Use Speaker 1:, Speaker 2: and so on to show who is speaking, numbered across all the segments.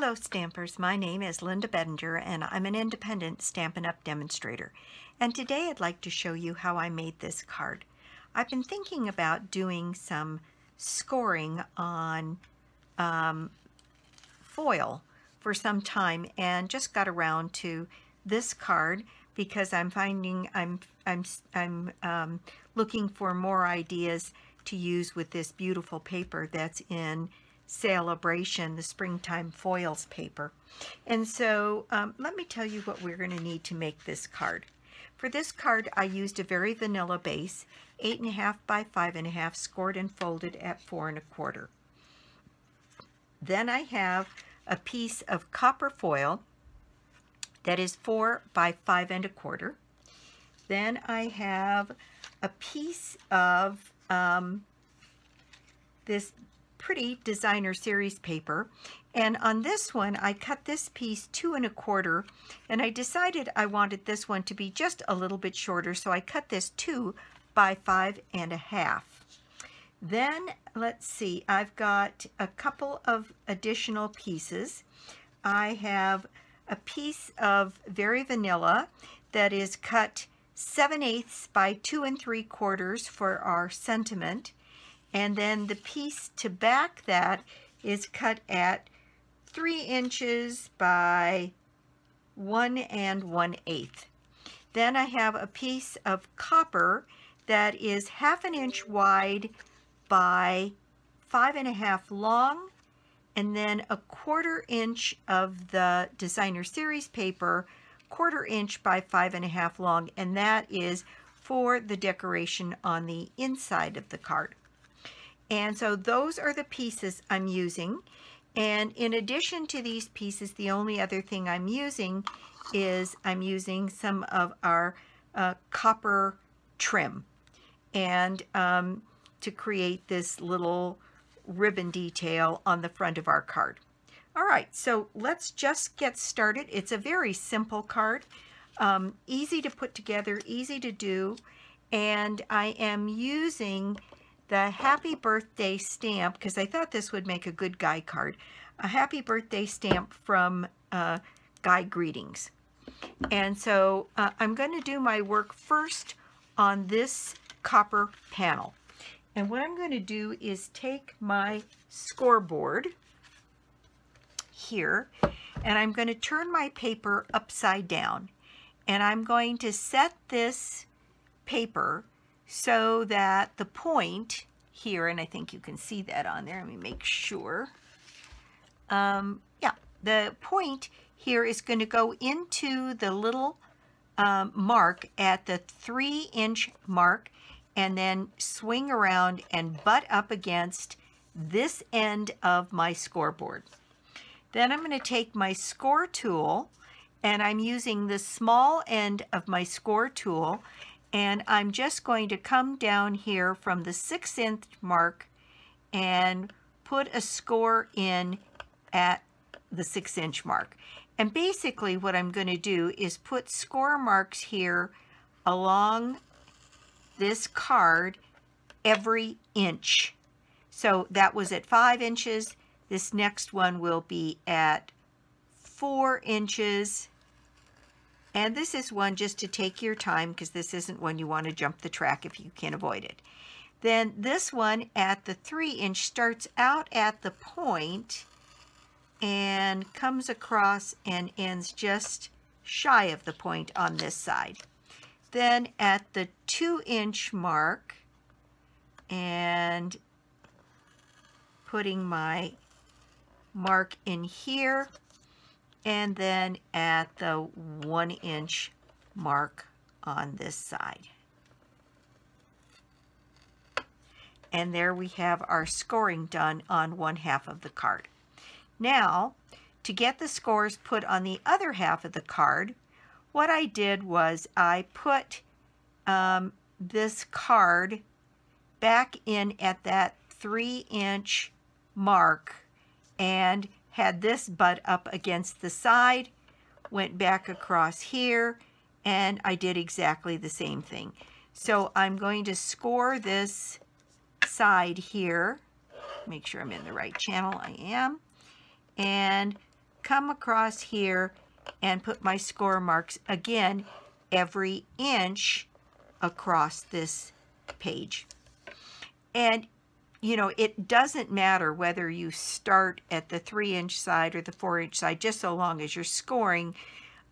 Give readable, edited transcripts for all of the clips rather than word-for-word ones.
Speaker 1: Hello Stampers, my name is Linda Bedinger and I'm an independent Stampin' Up! Demonstrator. And today I'd like to show you how I made this card. I've been thinking about doing some scoring on foil for some time and just got around to this card because I'm finding I'm looking for more ideas to use with this beautiful paper that's in Celebration, the Springtime Foils paper. And so let me tell you what we're going to need to make this card. For this card I used a Very Vanilla base, 8.5 by 5.5, scored and folded at 4 1/4. Then I have a piece of copper foil that is 4 by 5 1/4. Then I have a piece of this pretty designer series paper, and on this one I cut this piece 2 1/4, and I decided I wanted this one to be just a little bit shorter, so I cut this 2 by 5 1/2. Then let's see, I've got a couple of additional pieces. I have a piece of Very Vanilla that is cut 7/8 by 2 3/4 for our sentiment. And then the piece to back that is cut at 3 inches by 1 1/8. Then I have a piece of copper that is 1/2 inch wide by 5 1/2 long, and then 1/4 inch of the designer series paper, 1/4 inch by 5 1/2 long, and that is for the decoration on the inside of the card. And so those are the pieces I'm using. And in addition to these pieces, the only other thing I'm using is I'm using some of our copper trim and to create this little ribbon detail on the front of our card. All right, so let's just get started. It's a very simple card, easy to put together, easy to do, and I am using the Happy Birthday stamp because I thought this would make a good guy card. A Happy Birthday stamp from Guy Greetings. And so I'm going to do my work first on this copper panel. And what I'm going to do is take my scoreboard here, and I'm going to turn my paper upside down. And I'm going to set this paper so that the point here, and I think you can see that on there, let me make sure. Yeah, the point here is going to go into the little mark at the 3 inch mark, and then swing around and butt up against this end of my scoreboard. Then I'm going to take my score tool, and I'm using the small end of my score tool, and I'm just going to come down here from the 6 inch mark and put a score in at the 6 inch mark. And basically what I'm going to do is put score marks here along this card every inch. So that was at 5 inches. This next one will be at 4 inches. And this is one just to take your time because this isn't one you want to jump the track if you can avoid it. Then this one at the 3 inch starts out at the point and comes across and ends just shy of the point on this side. Then at the 2 inch mark, and putting my mark in here, and then at the 1 inch mark on this side. And there we have our scoring done on 1/2 of the card. Now, to get the scores put on the other half of the card, what I did was I put this card back in at that 3 inch mark and had this butt up against the side, went back across here, and I did exactly the same thing. So I'm going to score this side here, make sure I'm in the right channel, I am, and come across here and put my score marks again every inch across this page. And you know, it doesn't matter whether you start at the 3-inch side or the 4-inch side, just so long as you're scoring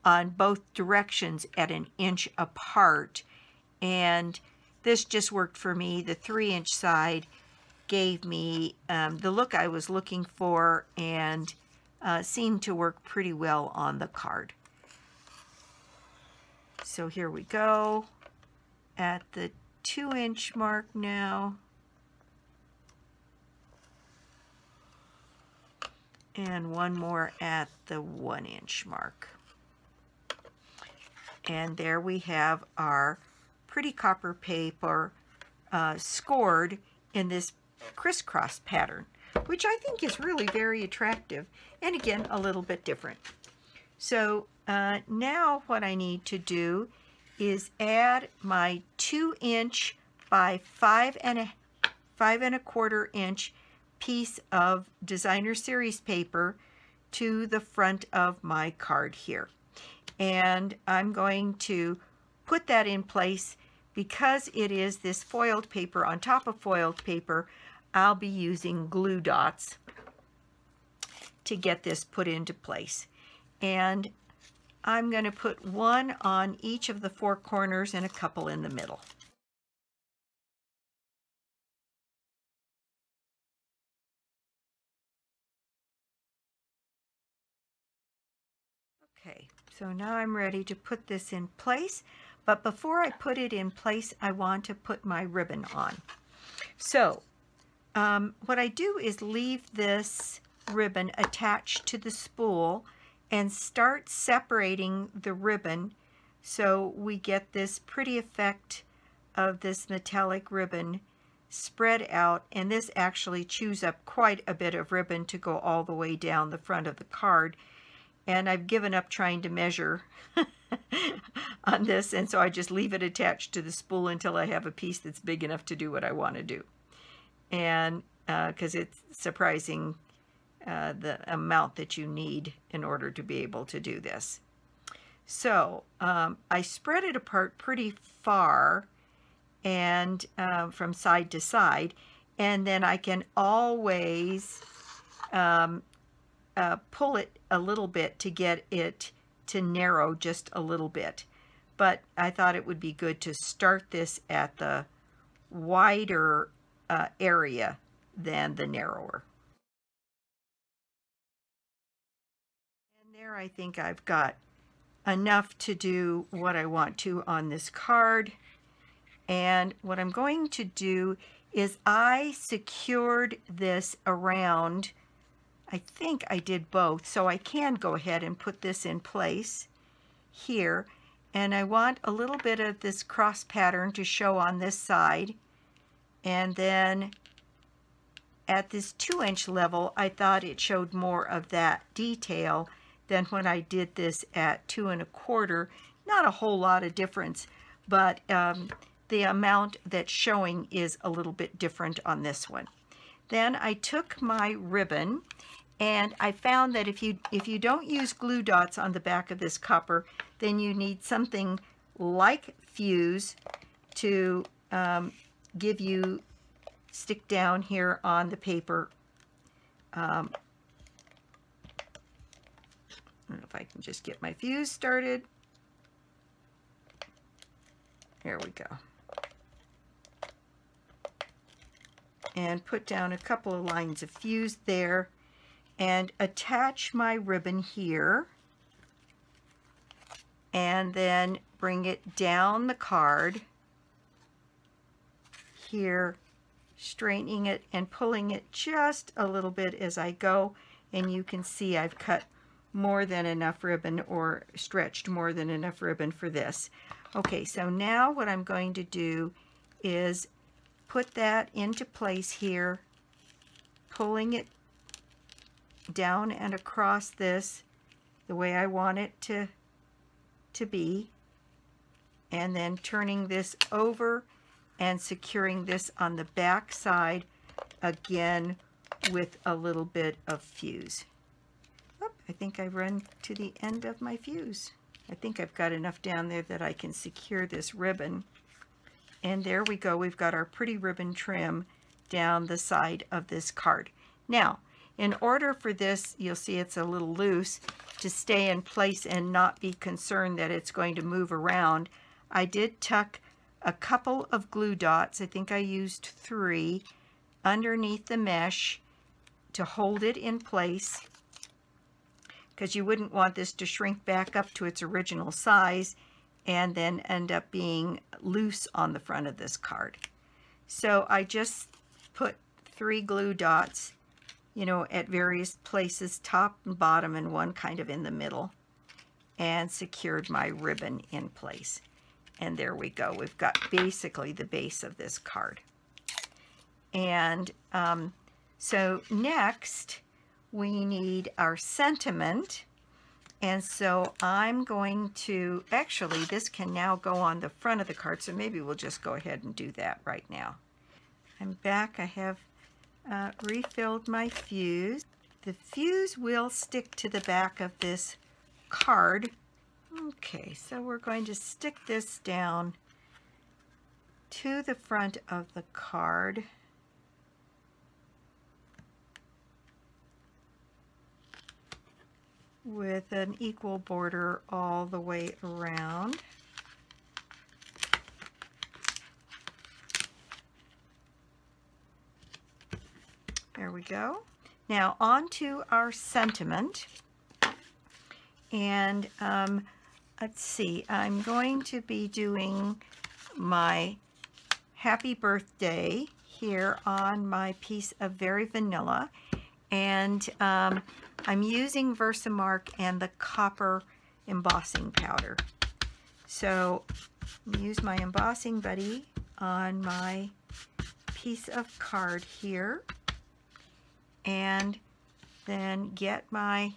Speaker 1: on both directions at an inch apart. And this just worked for me. The 3-inch side gave me the look I was looking for, and seemed to work pretty well on the card. So here we go at the 2-inch mark now. And one more at the 1-inch mark. And there we have our pretty copper paper scored in this crisscross pattern, which I think is really very attractive, and again a little bit different. So now what I need to do is add my 2-inch by 5¼ inch piece of designer series paper to the front of my card here. And I'm going to put that in place. Because it is this foiled paper on top of foiled paper, I'll be using glue dots to get this put into place. And I'm going to put one on each of the 4 corners and a couple in the middle. Okay, so now I'm ready to put this in place. But before I put it in place, I want to put my ribbon on. So what I do is leave this ribbon attached to the spool and start separating the ribbon so we get this pretty effect of this metallic ribbon spread out. And this actually chews up quite a bit of ribbon to go all the way down the front of the card. And I've given up trying to measure on this, and so I just leave it attached to the spool until I have a piece that's big enough to do what I want to do. And because it's surprising the amount that you need in order to be able to do this. So I spread it apart pretty far and from side to side, and then I can always pull it a little bit to get it to narrow just a little bit. But I thought it would be good to start this at the wider area than the narrower. And there I think I've got enough to do what I want to on this card. And what I'm going to do is I secured this around, I think I did both, so I can go ahead and put this in place here. And I want a little bit of this cross pattern to show on this side. And then at this 2-inch level, I thought it showed more of that detail than when I did this at 2 1/4. Not a whole lot of difference, but the amount that's showing is a little bit different on this one. Then I took my ribbon, and I found that if you don't use glue dots on the back of this copper, then you need something like fuse to give you stick down here on the paper. I don't know if I can just get my fuse started. There we go. And put down a couple of lines of fuse there and attach my ribbon here, and then bring it down the card here, straightening it and pulling it just a little bit as I go. And you can see I've cut more than enough ribbon, or stretched more than enough ribbon for this. Okay, so now what I'm going to do is put that into place here, pulling it down and across this the way I want it to be, and then turning this over and securing this on the back side again with a little bit of fuse. Oop, I think I run to the end of my fuse. I think I've got enough down there that I can secure this ribbon. And there we go. We've got our pretty ribbon trim down the side of this card. Now, in order for this, you'll see it's a little loose, to stay in place and not be concerned that it's going to move around, I did tuck a couple of glue dots, I think I used 3, underneath the mesh to hold it in place, because you wouldn't want this to shrink back up to its original size and then end up being loose on the front of this card. So I just put 3 glue dots, you know, at various places, top and bottom, and one kind of in the middle, and secured my ribbon in place. And there we go. We've got basically the base of this card. And so next we need our sentiment. And so I'm going to, actually this can now go on the front of the card, so maybe we'll just go ahead and do that right now. I'm back. I have refilled my fuse. The fuse will stick to the back of this card. Okay, so we're going to stick this down to the front of the card. With an equal border all the way around. There we go. Now on to our sentiment. And let's see, I'm going to be doing my happy birthday here on my piece of Very Vanilla. And I'm using Versamark and the copper embossing powder. So use my embossing buddy on my piece of card here, and then get my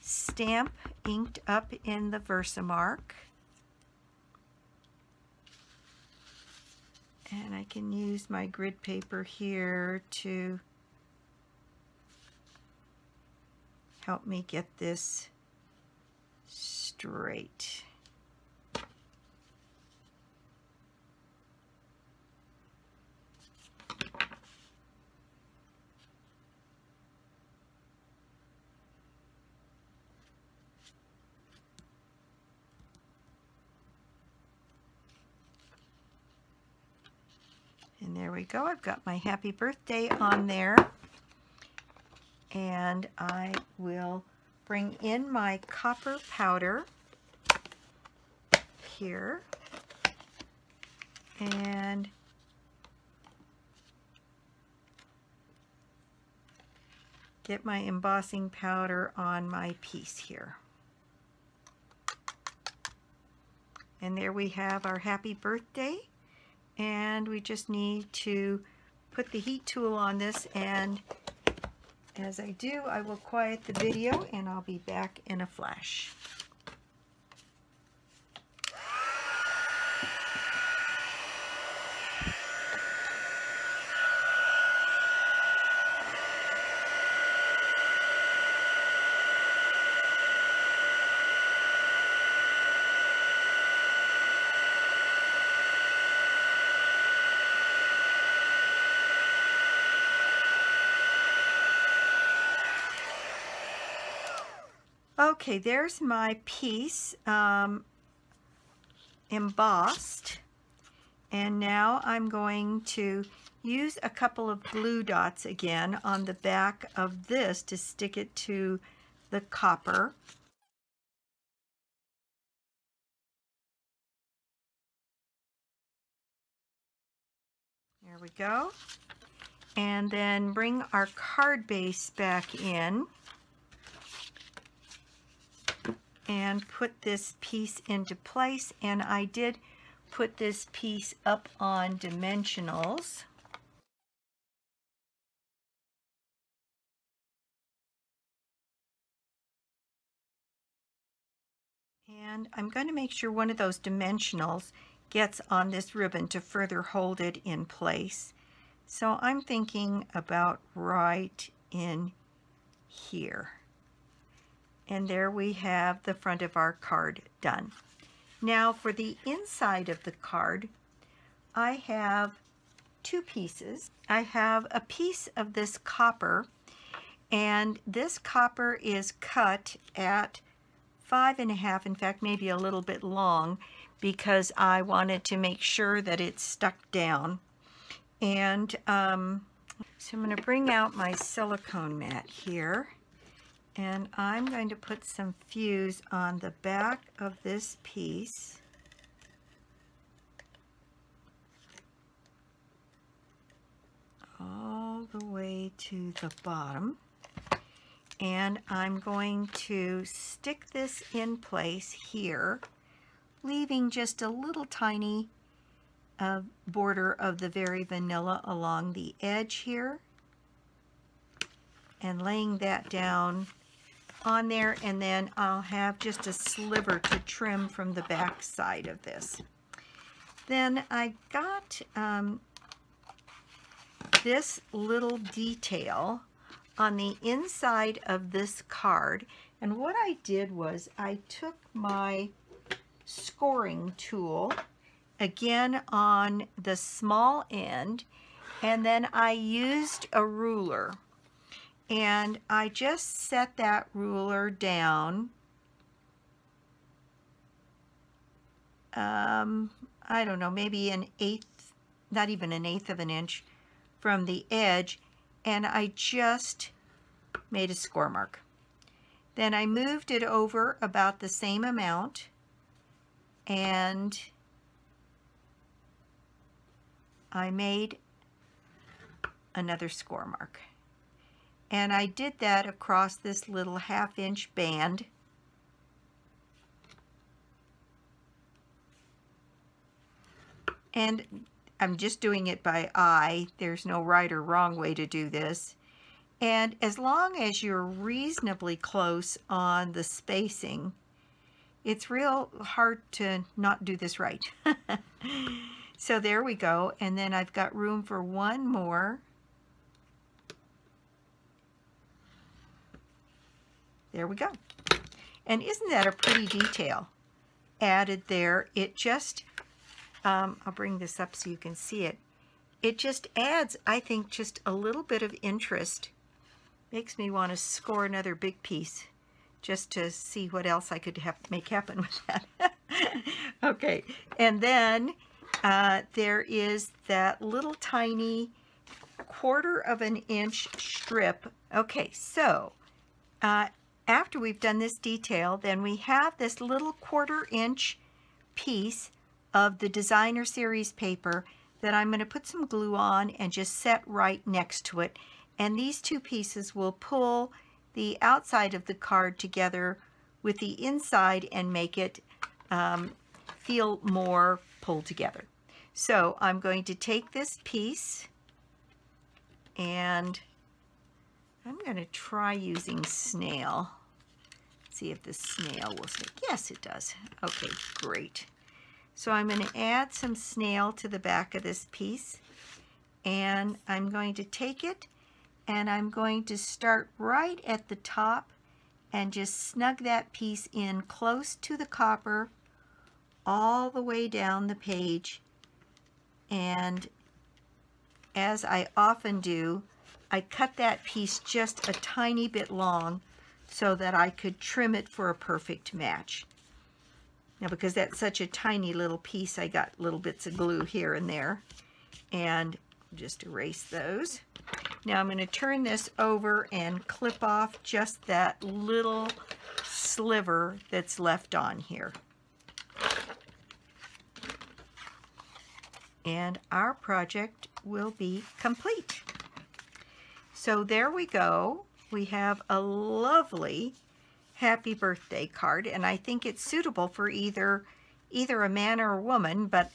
Speaker 1: stamp inked up in the Versamark. And I can use my grid paper here to help me get this straight. And there we go. I've got my happy birthday on there. And I will bring in my copper powder here and get my embossing powder on my piece here. And there we have our happy birthday. And we just need to put the heat tool on this, and as I do, I will quiet the video and I'll be back in a flash. Okay, there's my piece embossed, and now I'm going to use a couple of glue dots again on the back of this to stick it to the copper. There we go. And then bring our card base back in and put this piece into place. And I did put this piece up on dimensionals. And I'm going to make sure one of those dimensionals gets on this ribbon to further hold it in place. So I'm thinking about right in here. And there we have the front of our card done. Now for the inside of the card, I have two pieces. I have a piece of this copper, and this copper is cut at 5.5, in fact maybe a little bit long, because I wanted to make sure that it stuck down. And so I'm going to bring out my silicone mat here, and I'm going to put some fuse on the back of this piece. All the way to the bottom. And I'm going to stick this in place here, leaving just a little tiny border of the Very Vanilla along the edge here, and laying that down on there, and then I'll have just a sliver to trim from the back side of this. Then I got this little detail on the inside of this card, and what I did was I took my scoring tool again on the small end, and then I used a ruler, and I just set that ruler down I don't know, maybe an eighth, not even an eighth of an inch from the edge, and I just made a score mark. Then I moved it over about the same amount, and I made another score mark. And I did that across this little 1/2 inch band. And I'm just doing it by eye. There's no right or wrong way to do this. And as long as you're reasonably close on the spacing, it's real hard to not do this right. So there we go. And then I've got room for one more. There we go. And isn't that a pretty detail added there? It just, I'll bring this up so you can see it. It just adds, I think, just a little bit of interest. Makes me want to score another big piece just to see what else I could make happen with that. Okay, and then there is that little tiny 1/4 of an inch strip. Okay, so after we've done this detail, then we have this little 1/4 inch piece of the designer series paper that I'm going to put some glue on and just set right next to it. And these two pieces will pull the outside of the card together with the inside and make it feel more pulled together. So I'm going to take this piece, and I'm going to try using snail. See if the snail will stick. Yes, it does. Okay, great. So I'm going to add some snail to the back of this piece, and I'm going to take it and I'm going to start right at the top and just snug that piece in close to the copper all the way down the page. And as I often do, I cut that piece just a tiny bit long so that I could trim it for a perfect match. Now, because that's such a tiny little piece, I got little bits of glue here and there, and just erase those. Now I'm going to turn this over and clip off just that little sliver that's left on here. And our project will be complete. So there we go. We have a lovely happy birthday card, and I think it's suitable for either a man or a woman, but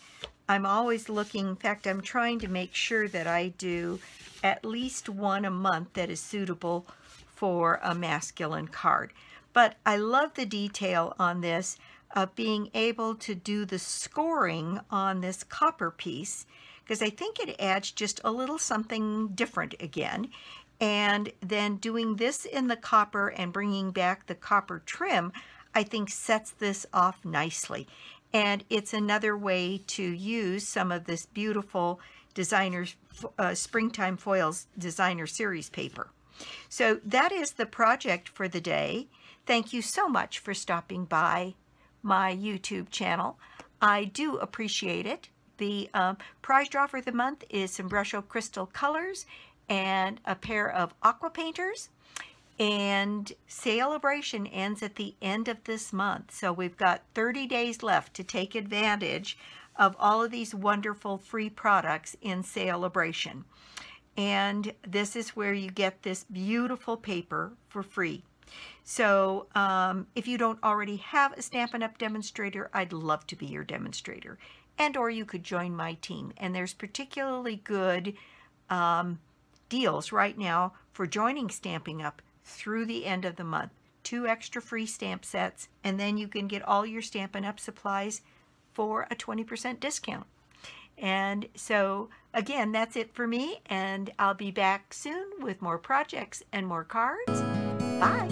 Speaker 1: I'm always looking, in fact, I'm trying to make sure that I do at least one a month that is suitable for a masculine card. But I love the detail on this of being able to do the scoring on this copper piece, because I think it adds just a little something different again. And then doing this in the copper and bringing back the copper trim, I think sets this off nicely. And it's another way to use some of this beautiful designer Springtime Foils designer series paper. So that is the project for the day. Thank you so much for stopping by my YouTube channel. I do appreciate it. The prize draw for the month is some Brusho Crystal Colors and a pair of aqua painters. And Sale-a-bration ends at the end of this month. So we've got 30 days left to take advantage of all of these wonderful free products in Sale-a-bration. And this is where you get this beautiful paper for free. So if you don't already have a Stampin' Up! Demonstrator, I'd love to be your demonstrator. And or you could join my team. And there's particularly good deals right now for joining Stampin' Up! Through the end of the month. 2 extra free stamp sets, and then you can get all your Stampin' Up! Supplies for a 20% discount. And so again, that's it for me, and I'll be back soon with more projects and more cards. Bye!